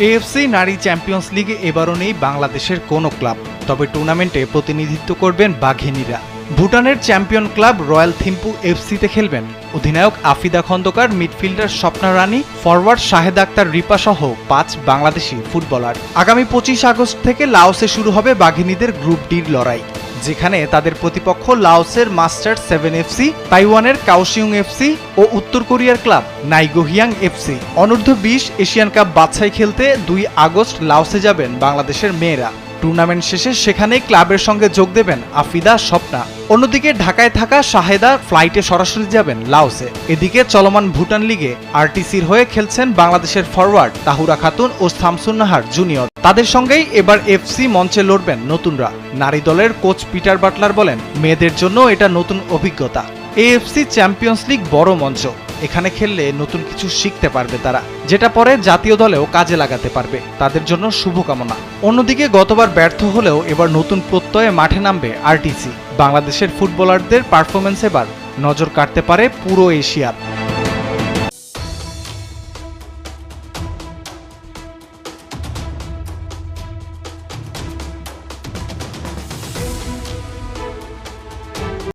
AFC নারী champions লিগে এবারও নেই বাংলাদেশের কোনো ক্লাব, তবে টুর্নামেন্টে প্রতিনিধিত্ব করবেন বাঘিনীরা। ভুটানের চ্যাম্পিয়ন ক্লাব রয়্যাল থিম্পু এফসিতে খেলবেন অধিনায়ক আফিদা খন্দকার, মিডফিল্ডার স্বপ্না রানী, ফরওয়ার্ড শাহেদ আক্তার রিপা সহ 5 বাংলাদেশি ফুটবলার। আগামী 25 আগস্ট থেকে লাওসে শুরু হবে বাঘিনীদের গ্রুপ ডির লড়াই, যেখানে তাদের প্রতিপক্ষ লাওসের মাস্টার্স 7 এফসি, তাইওয়ানের কাওশিউং এফসি ও উত্তর কোরিয়ার ক্লাব নাইগোহিয়াং এফসি। অনূর্ধ্ব 20 এশিয়ান কাপ বাছাই খেলতে 2 আগস্ট লাওসে যাবেন বাংলাদেশের মেয়েরা। টুর্নামেন্ট শেষে সেখানে ক্লাবের সঙ্গে যোগ দেবেন আফিদা, স্বপ্না। অন্যদিকে ঢাকায় থাকা শাহেদা ফ্লাইটে সরাসরি যাবেন লাওসে। এদিকে চলমান ভুটান লিগে আরটিসির হয়ে খেলছেন বাংলাদেশের ফরওয়ার্ড তাহুরা খাতুন ও শামসুন্নাহার জুনিয়র। তাদের সঙ্গেই এবার এফসি মঞ্চে লড়বেন নতুনরা। নারী দলের কোচ পিটার বাটলার বলেন, মেয়েদের জন্য এটা নতুন অভিজ্ঞতা। এএফসি চ্যাম্পিয়ন্স লিগ বড় মঞ্চ, এখানে খেললে নতুন কিছু শিখতে পারবে তারা, যেটা পরে জাতীয় দলেও কাজে লাগাতে পারবে। তাদের জন্য শুভকামনা। অন্যদিকে গতবার ব্যর্থ হলেও এবার নতুন প্রত্যয়ে মাঠে নামবে আরটিসি। বাংলাদেশের ফুটবলারদের পারফরমেন্স এবার নজর কাটতে পারে পুরো এশিয়ার।